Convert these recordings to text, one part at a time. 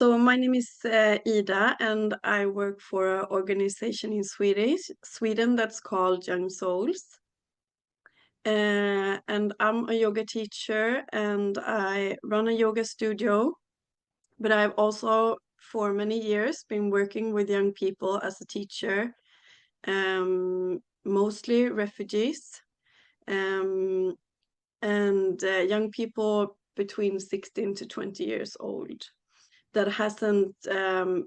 So my name is Ida, and I work for an organization in Sweden that's called Young Souls. And I'm a yoga teacher, and I run a yoga studio. But I've also, for many years, been working with young people as a teacher, mostly refugees, um, and young people between 16 to 20 years old that hasn't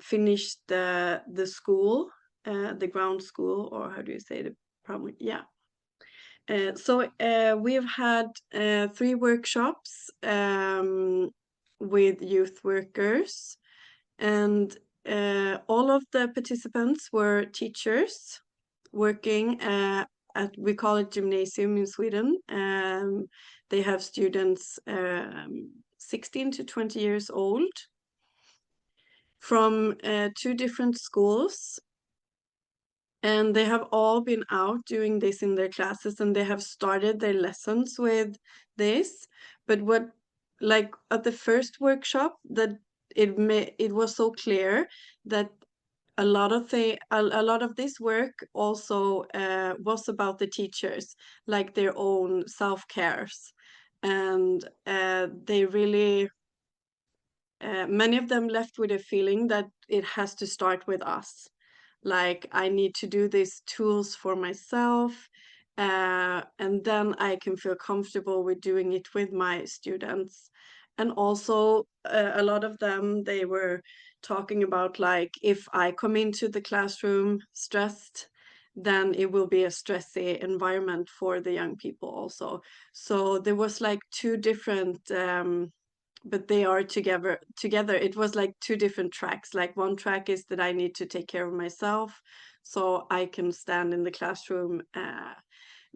finished the school, the ground school, or how do you say the primary? Yeah. So we've had 3 workshops with youth workers, and all of the participants were teachers working at, we call it gymnasium in Sweden. They have students 16 to 20 years old from 2 different schools, and they have all been out doing this in their classes, and they have started their lessons with this. But what, like at the first workshop, that it was so clear that a lot of this work also was about the teachers, like their own self-cares, and they really many of them left with a feeling that it has to start with us. Like, I need to do these tools for myself, and then I can feel comfortable with doing it with my students. And also, a lot of them, they were talking about, like, if I come into the classroom stressed, then it will be a stressy environment for the young people also. So there was like 2 different but they are together. It was like 2 different tracks. Like, one track is that I need to take care of myself so I can stand in the classroom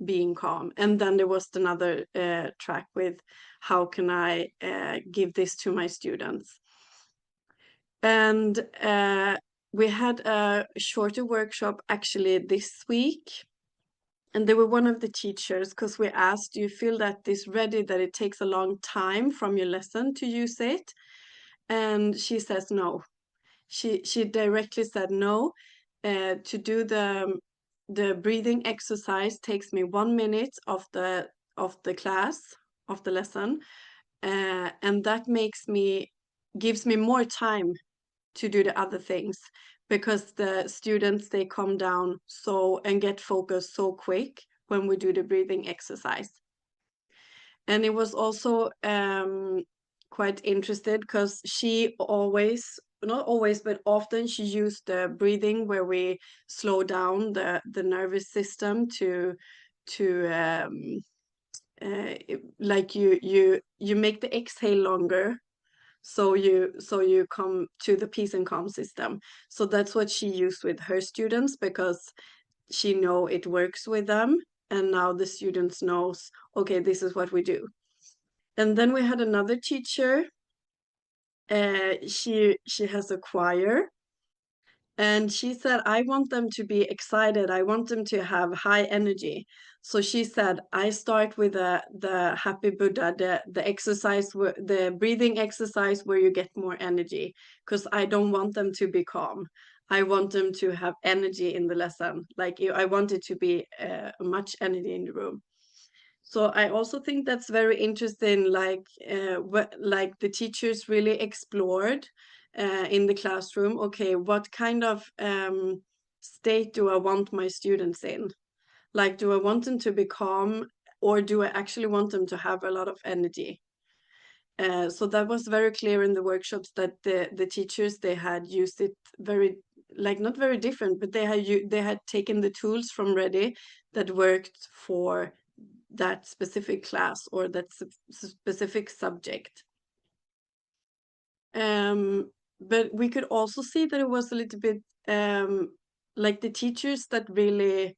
being calm, and then there was another track with how can I give this to my students. And we had a shorter workshop actually this week, and they were one of the teachers, because we asked, do you feel that this ready, that it takes a long time from your lesson to use it? And she says no. She directly said no. To do the breathing exercise takes me 1 minute of the class, of the lesson, and that gives me more time to do the other things, because the students, they calm down and get focused so quick when we do the breathing exercise. And it was also quite interested, because she always, not always, but often, she used the breathing where we slow down the nervous system to like you make the exhale longer, so you come to the peace and calm system. So that's what she used with her students, because she know it works with them, and now the students knows, okay, this is what we do. And then we had another teacher. She has a choir, and she said, I want them to be excited, I want them to have high energy. So she said, I start with the happy Buddha, the exercise, the breathing exercise where you get more energy, because I don't want them to be calm. I want them to have energy in the lesson. Like, I want it to be much energy in the room. So I also think that's very interesting, like like the teachers really explored in the classroom, okay, what kind of state do I want my students in? Like, do I want them to be calm, or do I actually want them to have a lot of energy? So that was very clear in the workshops, that the teachers, they had used it very, like, not very different, but they had taken the tools from Ready that worked for that specific class or that specific subject. But we could also see that it was a little bit like the teachers that really,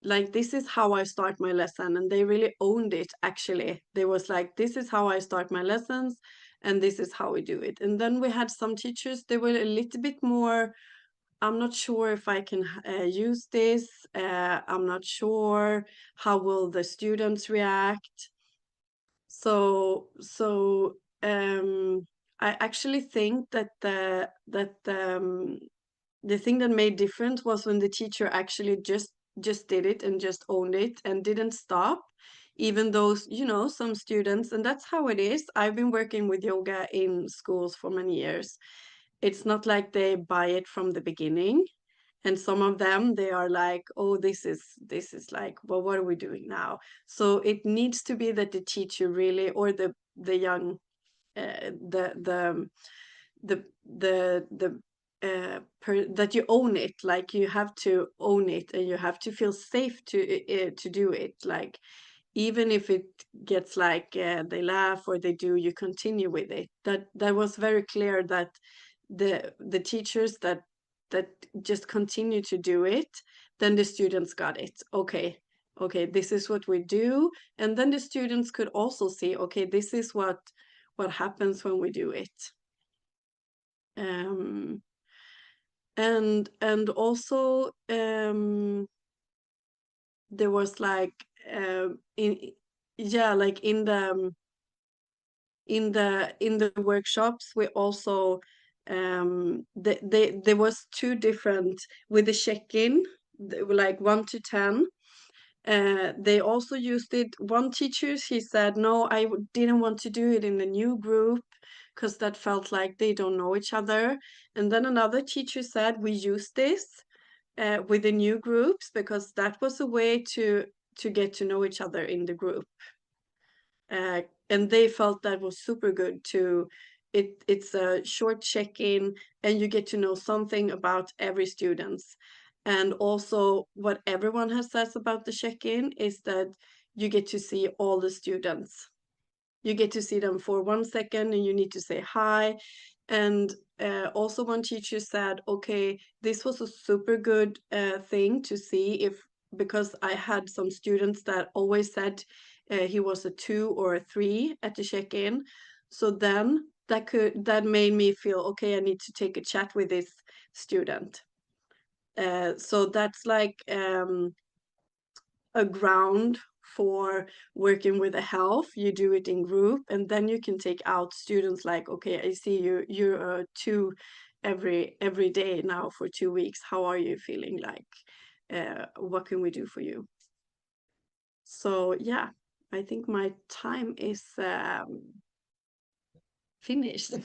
like, this is how I start my lesson, and they really owned it. Actually, they was like, this is how I start my lessons, and this is how we do it. And then we had some teachers, they were a little bit more, I'm not sure if I can use this. I'm not sure how will the students react. So I actually think that the thing that made difference was when the teacher actually just did it and just owned it and didn't stop, even though, you know, some students, and that's how it is. I've been working with yoga in schools for many years. It's not like they buy it from the beginning, and some of them, they are like, oh, this is like, well, what are we doing now? So it needs to be that the teacher really, or the young, the that you own it. Like, you have to own it, and you have to feel safe to do it. Like, even if it gets like, they laugh or they do, you continue with it. That was very clear, that the teachers that just continue to do it, then the students got it. Okay, okay, this is what we do. And then the students could also see, okay, this is what happens when we do it. um and also, there was like, in yeah, like in the workshops, we also, there was two different, with the check-in, like 1 to 10. They also used it. One teacher, he said, no, didn't want to do it in the new group, because that felt like they don't know each other. And then another teacher said, we use this, with the new groups, because that was a way to get to know each other in the group. And they felt that was super good too. It's a short check-in, and you get to know something about every students. And also, what everyone has says about the check-in is that you get to see all the students. You get to see them for 1 second, and you need to say hi. And also, one teacher said, okay, this was a super good thing to see, if, because I had some students that always said he was a 2 or a 3 at the check-in. So then that made me feel, okay, I need to take a chat with this student. So that's like, a ground for working with the health. You do it in group, and then you can take out students like, okay, I see you're a 2 every day now for 2 weeks. How are you feeling? Like, what can we do for you? So yeah, I think my time is finished.